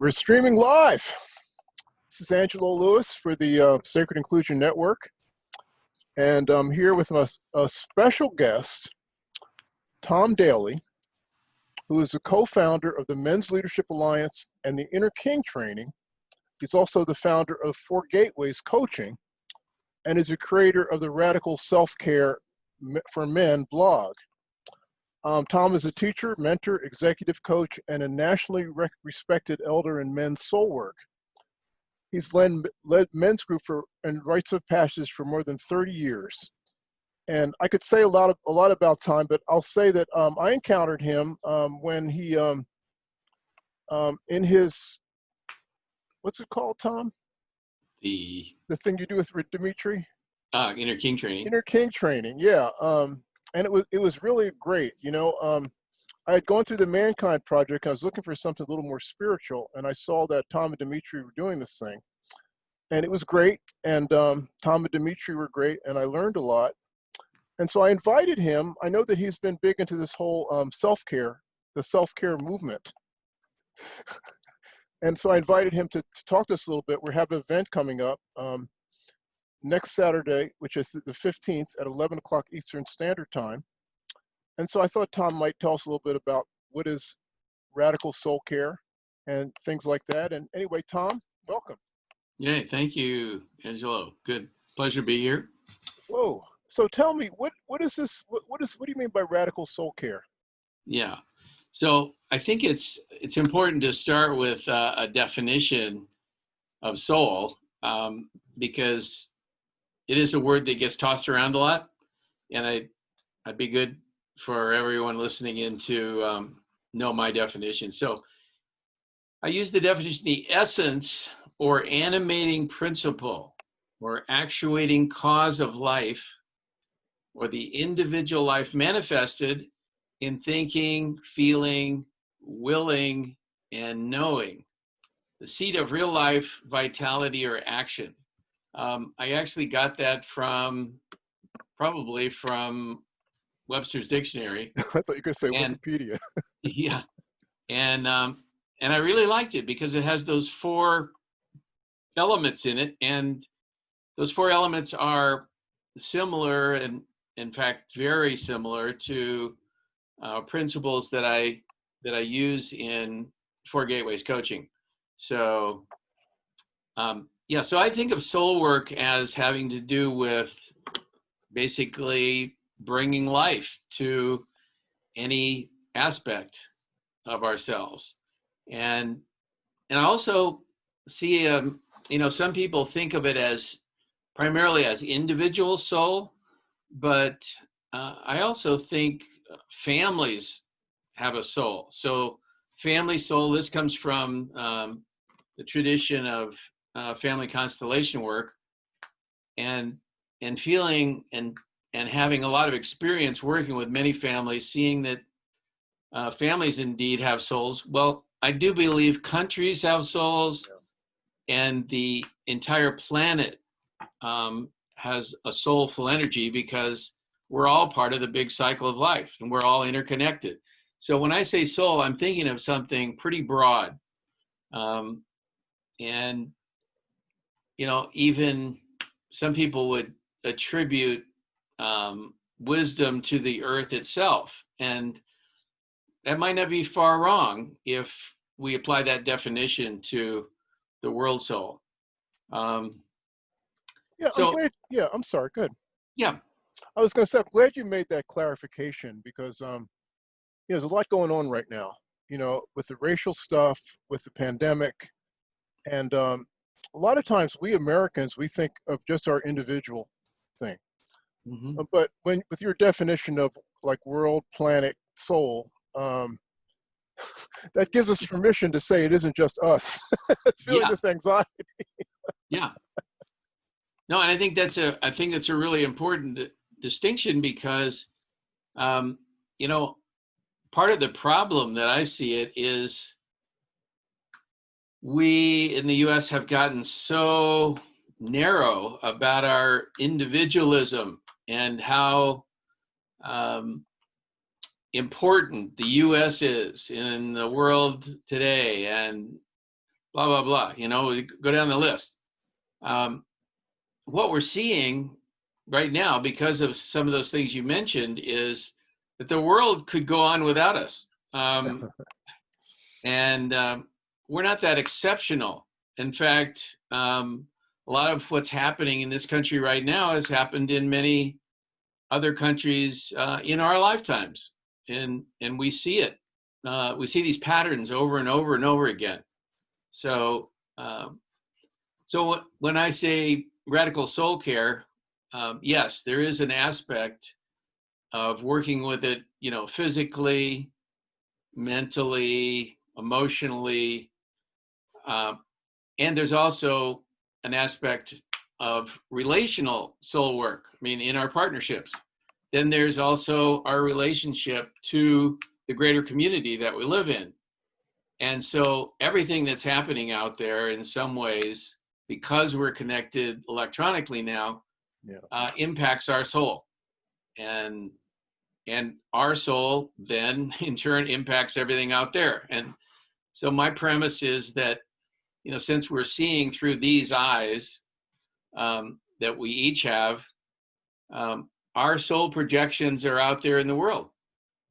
We're streaming live. This is Angelo Lewis for the Sacred Inclusion Network, and I'm here with a special guest, Tom Daly, who is the co-founder of the Men's Leadership Alliance and the Inner King Training. He's also the founder of Four Gateways Coaching and is a creator of the Radical Self-Care for Men blog. Tom is a teacher, mentor, executive coach, and a nationally respected elder in men's soul work. He's led men's group and rites of passage for more than 30 years. And I could say a lot about Tom, but I'll say that I encountered him when he, in his, what's it called, Tom? The thing you do with Dimitri? Inner King Training. Inner King Training, yeah. And it was really great. You know, I had gone through the Mankind Project. I was looking for something a little more spiritual, and I saw that Tom and Dimitri were doing this thing. And it was great, and Tom and Dimitri were great, and I learned a lot. And so I invited him. I know that he's been big into this whole self-care, the self-care movement. And so I invited him to talk to us a little bit. We have an event coming up next Saturday, which is the 15th at 11 o'clock Eastern Standard Time. And so I thought Tom might tell us a little bit about what is radical soul care and things like that. And anyway, Tom, welcome. Yeah, thank you, Angelo. Good pleasure to be here. Whoa. So tell me, what is this? What do you mean by radical soul care? Yeah. So I think it's important to start with a definition of soul because it is a word that gets tossed around a lot, and I'd be good for everyone listening in to know my definition. So I use the definition: the essence or animating principle or actuating cause of life, or the individual life manifested in thinking, feeling, willing, and knowing, the seat of real life vitality or action. I actually got that probably from Webster's Dictionary. I thought you were going to say Wikipedia. Yeah, and I really liked it because it has those four elements in it, and those four elements are similar and, in fact, very similar to principles that I use in Four Gateways coaching. So. So I think of soul work as having to do with basically bringing life to any aspect of ourselves. And I also see, some people think of it as primarily as individual soul, but I also think families have a soul. So family soul, this comes from the tradition of family constellation work, and feeling and having a lot of experience working with many families, seeing that families indeed have souls. Well, I do believe countries have souls, and the entire planet has a soulful energy because we're all part of the big cycle of life, and we're all interconnected. So when I say soul, I'm thinking of something pretty broad. And even some people would attribute wisdom to the earth itself. And that might not be far wrong if we apply that definition to the world soul. I'm sorry, good. Yeah. I was going to say, I'm glad you made that clarification because, there's a lot going on right now, with the racial stuff, with the pandemic. And a lot of times we Americans, we think of just our individual thing. Mm-hmm. But with your definition of like world, planet, soul, that gives us permission to say it isn't just us. It's feeling this anxiety. Yeah. No, and I think that's a really important distinction because, part of the problem that I see it is we in the U.S. have gotten so narrow about our individualism and how important the U.S. is in the world today, and blah, blah, blah. You know, we go down the list. Um, what we're seeing right now, because of some of those things you mentioned, is that the world could go on without us. And we're not that exceptional. In fact, a lot of what's happening in this country right now has happened in many other countries in our lifetimes, and we see it. We see these patterns over and over and over again. So, so when I say radical soul care, yes, there is an aspect of working with it, you know, physically, mentally, emotionally, and there's also an aspect of relational soul work. I mean, in our partnerships. Then there's also our relationship to the greater community that we live in. And so everything that's happening out there in some ways, because we're connected electronically now, impacts our soul. And our soul then in turn impacts everything out there. And so my premise is that, you know, since we're seeing through these eyes that we each have, our soul projections are out there in the world.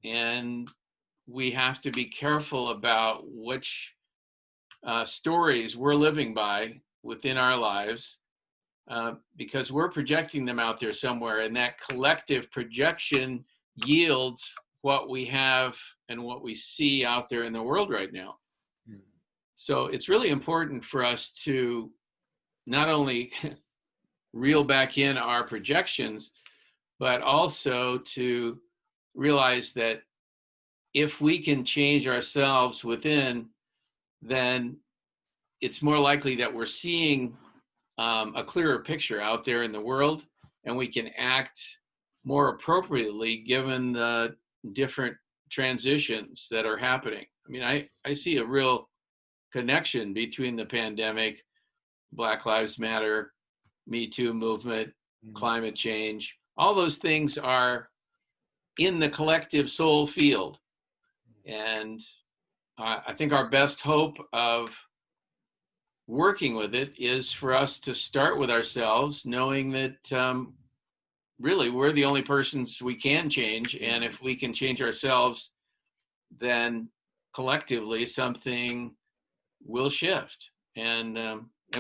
And we have to be careful about which stories we're living by within our lives, because we're projecting them out there somewhere, and that collective projection yields what we have and what we see out there in the world right now. So it's really important for us to not only reel back in our projections, but also to realize that if we can change ourselves within, then it's more likely that we're seeing a clearer picture out there in the world, and we can act more appropriately given the different transitions that are happening. I mean, I see a real connection between the pandemic, Black Lives Matter, Me Too movement, climate change. All those things are in the collective soul field. And I think our best hope of working with it is for us to start with ourselves, knowing that really we're the only persons we can change. And if we can change ourselves, then collectively something will shift. And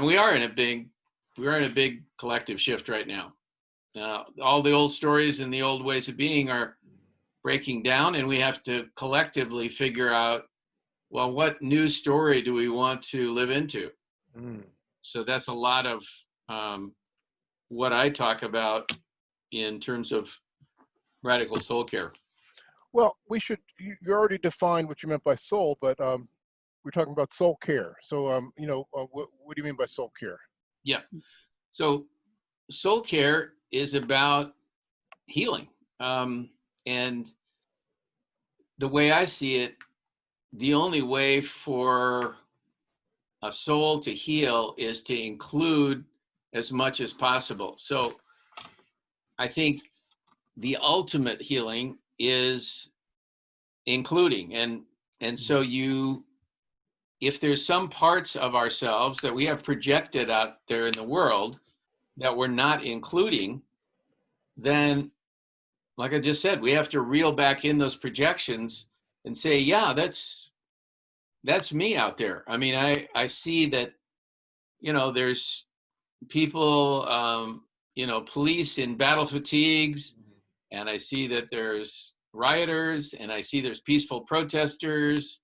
we are in a big collective shift right now. All the old stories and the old ways of being are breaking down, and we have to collectively figure out, well, what new story do we want to live into? So that's a lot of what I talk about in terms of radical soul care. Well, you already defined what you meant by soul, but we're talking about soul care. So, what do you mean by soul care? Yeah. So soul care is about healing. And the way I see it, the only way for a soul to heal is to include as much as possible. So I think the ultimate healing is including. And so if there's some parts of ourselves that we have projected out there in the world that we're not including, then, like I just said, we have to reel back in those projections and say, yeah, that's me out there. I mean, I see that, you know, there's people, police in battle fatigues, and I see that there's rioters, and I see there's peaceful protesters.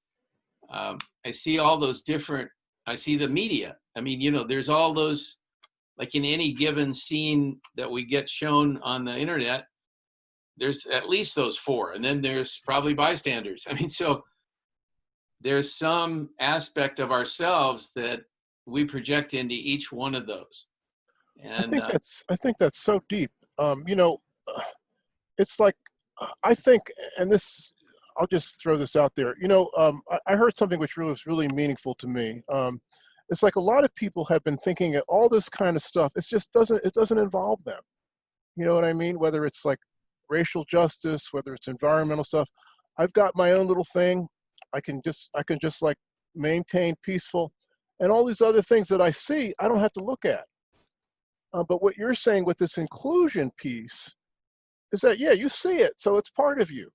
I see all those different, I see the media. I mean, you know, there's all those, like in any given scene that we get shown on the internet, there's at least those four, and then there's probably bystanders. I mean, so there's some aspect of ourselves that we project into each one of those. And I think that's so deep. It's like, I think, and this, I'll just throw this out there. I heard something which was really meaningful to me. It's like a lot of people have been thinking of all this kind of stuff. It doesn't involve them. You know what I mean? Whether it's like racial justice, whether it's environmental stuff. I've got my own little thing. I can just like maintain peaceful. and all these other things that I see, I don't have to look at. But what you're saying with this inclusion piece is that, yeah, you see it, so it's part of you.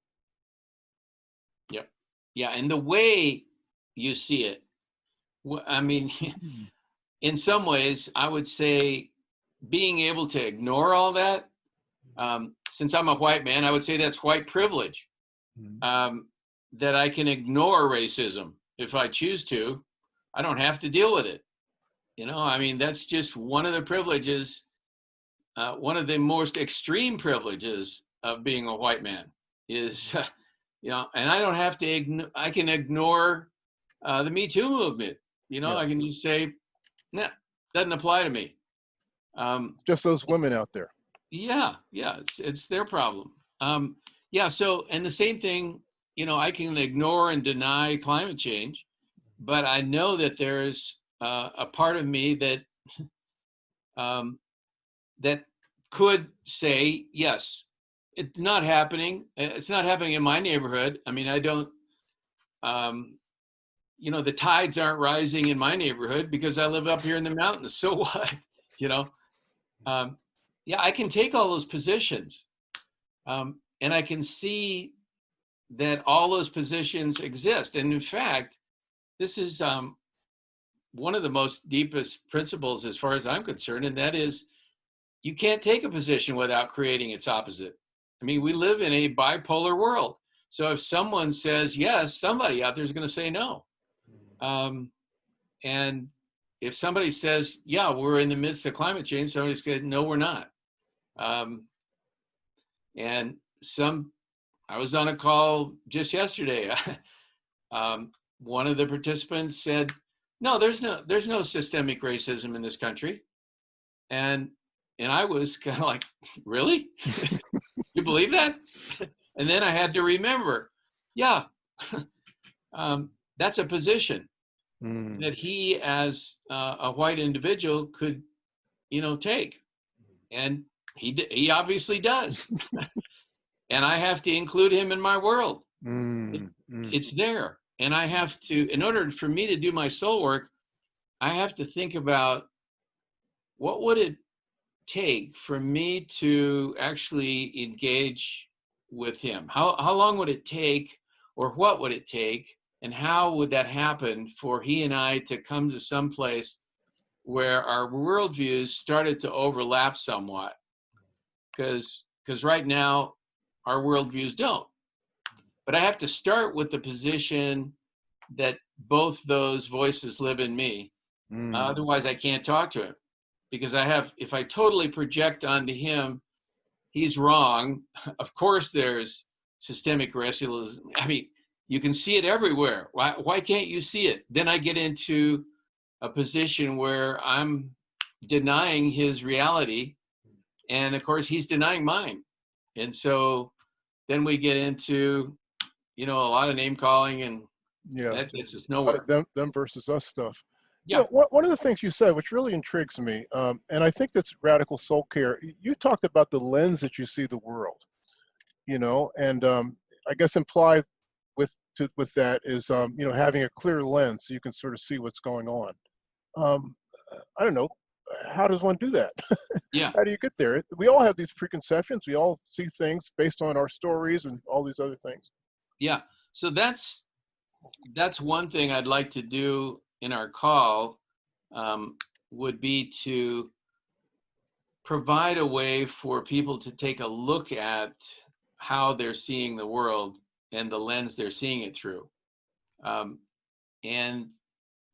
Yep. Yeah, and the way you see it, I mean, in some ways, I would say being able to ignore all that, since I'm a white man, I would say that's white privilege. That I can ignore racism if I choose to. I don't have to deal with it. I mean, that's just one of the privileges, one of the most extreme privileges of being a white man is, and I don't have to, I can ignore the Me Too movement. Yeah. I can just say, nah, doesn't apply to me. It's just those women out there. Yeah, it's their problem. Yeah, so, and the same thing, I can ignore and deny climate change, but I know that there's a part of me that that could say, yes, it's not happening. It's not happening in my neighborhood. I mean, I don't, the tides aren't rising in my neighborhood because I live up here in the mountains. So what? Yeah, I can take all those positions, and I can see that all those positions exist. And in fact, this is one of the most deepest principles as far as I'm concerned, and that is you can't take a position without creating its opposite. I mean, we live in a bipolar world. So if someone says yes, somebody out there is going to say no. And if somebody says, yeah, we're in the midst of climate change, somebody's going to, no, we're not. And I was on a call just yesterday. One of the participants said, no, there's no systemic racism in this country. And I was kind of like, really? You believe that? And then I had to remember, yeah, that's a position that he, as a white individual, could, take, and he obviously does. And I have to include him in my world. It's there, and I have to, in order for me to do my soul work, I have to think about what would it take for me to actually engage with him? How long would it take, or what would it take, and how would that happen for he and I to come to some place where our worldviews started to overlap somewhat? Because right now our worldviews don't. But I have to start with the position that both those voices live in me. Otherwise I can't talk to him. Because if I totally project onto him, he's wrong. Of course, there's systemic racism. I mean, you can see it everywhere. Why can't you see it? Then I get into a position where I'm denying his reality, and of course, he's denying mine. And so then we get into, a lot of name calling, and that gets us nowhere. Them versus us stuff. Yeah. One of the things you said, which really intrigues me, and I think that's radical soul care. You talked about the lens that you see the world, and I guess implied with that is, having a clear lens so you can sort of see what's going on. I don't know, how does one do that? Yeah. How do you get there? We all have these preconceptions. We all see things based on our stories and all these other things. Yeah. So that's one thing I'd like to do in our call, would be to provide a way for people to take a look at how they're seeing the world and the lens they're seeing it through. And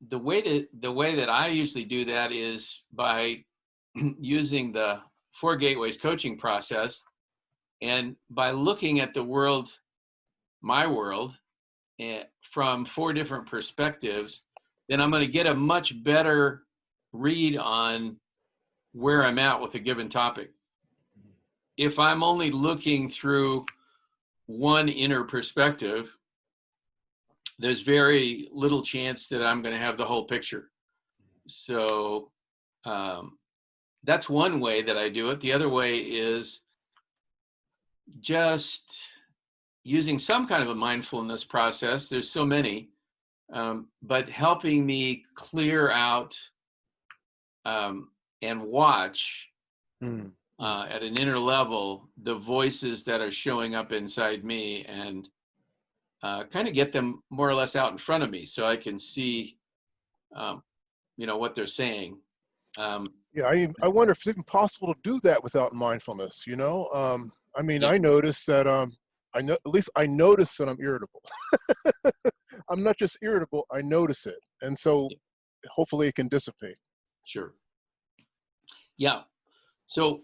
the way that I usually do that is by using the 4 Gateways coaching process, and by looking at the world, my world, from 4 different perspectives, then I'm going to get a much better read on where I'm at with a given topic. If I'm only looking through one inner perspective, there's very little chance that I'm going to have the whole picture. So that's one way that I do it. The other way is just using some kind of a mindfulness process. There's so many. but helping me clear out and watch Mm. at an inner level the voices that are showing up inside me, and kind of get them more or less out in front of me so I can see, what they're saying. Yeah, I wonder if it's even possible to do that without mindfulness. I mean, Yeah, I notice that I know, at least I notice that I'm irritable. I'm not just irritable, I notice it, and so yeah, hopefully it can dissipate. sure. Yeah. So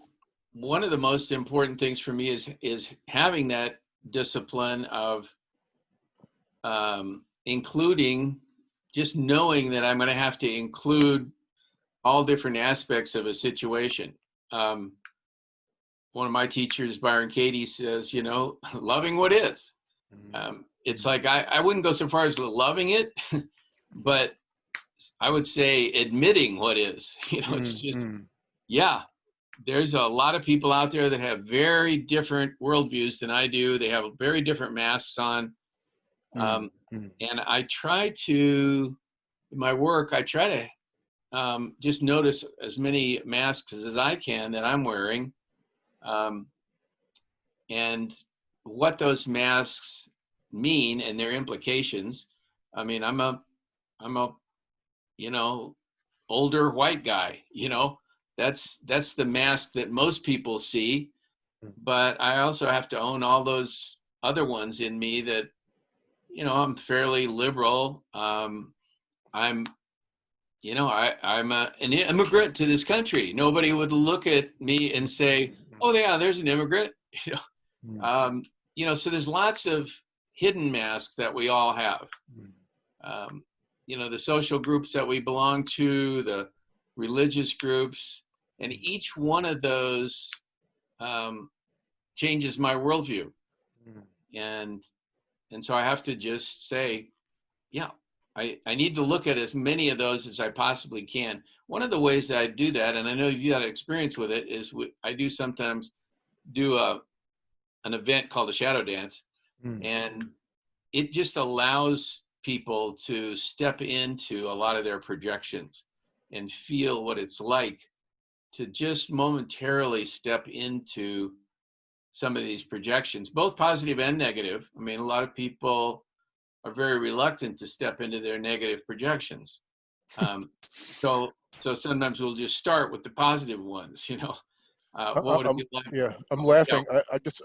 one of the most important things for me is having that discipline of including, just knowing that I'm going to have to include all different aspects of a situation. Um, One of my teachers, Byron Katie, says, loving what is. It's like I wouldn't go so far as loving it, but I would say admitting what is. It's just, Mm-hmm. yeah, there's a lot of people out there that have very different worldviews than I do. They have very different masks on. Mm-hmm. And I try to, in my work, I try to just notice as many masks as I can that I'm wearing, um, and what those masks mean and their implications. I mean, I'm a you know older white guy. That's the mask that most people see, but I also have to own all those other ones in me that, I'm fairly liberal. I'm an immigrant to this country. Nobody would look at me and say, "Oh, yeah, there's an immigrant." You know, um, so there's lots of hidden masks that we all have. Um, the social groups that we belong to, the religious groups, and each one of those um, changes my worldview. And so I have to just say, yeah, I need to look at as many of those as I possibly can. One of the ways that I do that, and I know you had experience with it, is I do sometimes do an event called a shadow dance, and it just allows people to step into a lot of their projections and feel what it's like to just momentarily step into some of these projections, both positive and negative. I mean, a lot of people are very reluctant to step into their negative projections. So sometimes we'll just start with the positive ones. What would it I'm, be like? yeah, I'm Yeah, laughing.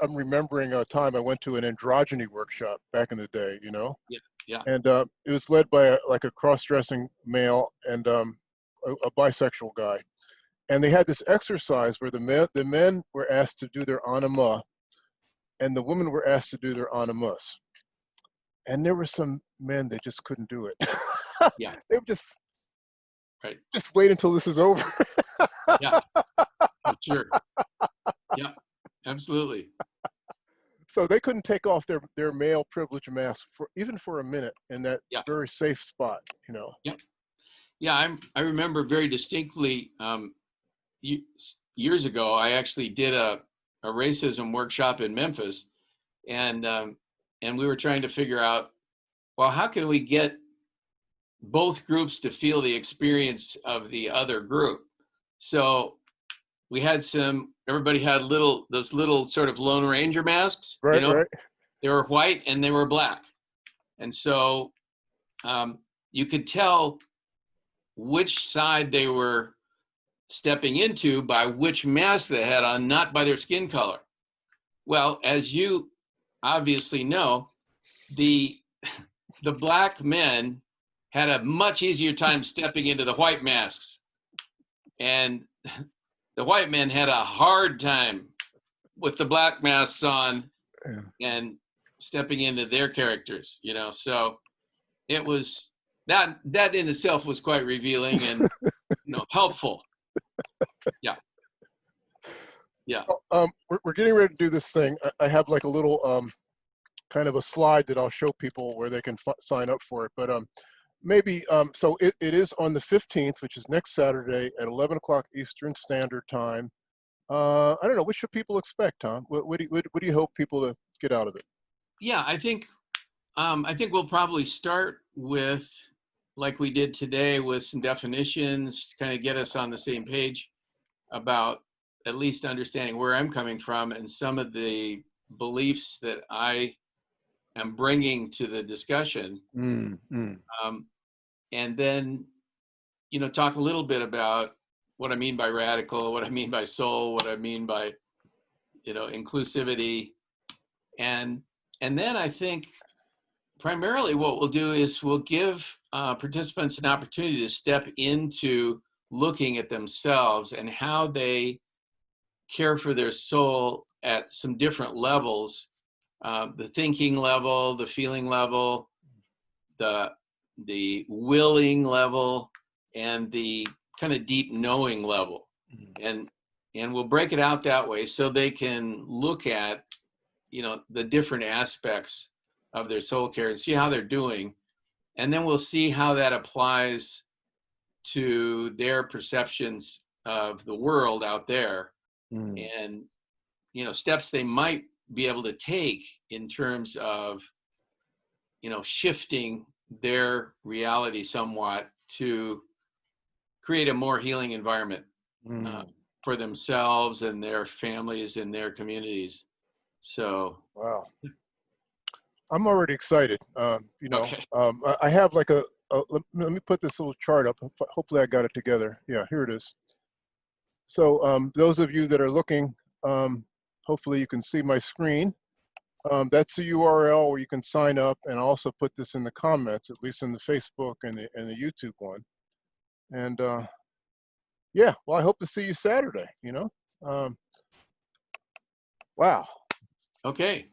I'm remembering a time I went to an androgyny workshop back in the day, yeah, yeah, and it was led by like a cross-dressing male and a bisexual guy. And they had this exercise where the men were asked to do their anima, and the women were asked to do their animus. And there were some men that just couldn't do it. yeah, They would right, just wait until this is over. yeah, oh, sure, yeah, absolutely, So they couldn't take off their male privilege mask for even for a minute in that yeah, very safe spot. yeah, yeah. I remember very distinctly. Years ago, I actually did a racism workshop in Memphis, and we were trying to figure out, well, how can we get both groups to feel the experience of the other group? So we had everybody had those little sort of Lone Ranger masks. Right, right. They were white and they were black, and so you could tell which side they were stepping into by which mask they had on, not by their skin color. Well, as you obviously know, the black men had a much easier time stepping into the white masks, and the white men had a hard time with the black masks on Yeah. and stepping into their characters. So it was that in itself was quite revealing and helpful. Yeah, yeah, We're getting ready to do this thing. I have like a little kind of a slide that I'll show people where they can sign up for it. But maybe so it is on the 15th, which is next Saturday at 11 o'clock Eastern Standard Time. I don't know. What should people expect, Tom? What do you hope people to get out of it? yeah. I think we'll probably start with, like we did today, with some definitions to kind of get us on the same page about at least understanding where I'm coming from and some of the beliefs that I am bringing to the discussion. Um, and then, talk a little bit about what I mean by radical, what I mean by soul, what I mean by, inclusivity. And then I think primarily what we'll do is we'll give participants an opportunity to step into looking at themselves and how they care for their soul at some different levels, the thinking level, the feeling level, the willing level, and the kind of deep knowing level. And we'll break it out that way so they can look at, the different aspects of their soul care and see how they're doing. And then we'll see how that applies to their perceptions of the world out there, and, steps they might be able to take in terms of, shifting their reality somewhat to create a more healing environment for themselves and their families and their communities. So, Wow. I'm already excited. Okay. I have like let me put this little chart up. Hopefully I got it together. Yeah, here it is. So those of you that are looking, hopefully you can see my screen. That's the URL where you can sign up, and I'll also put this in the comments, at least in the Facebook and the YouTube one. And yeah, well, I hope to see you Saturday, Wow. Okay.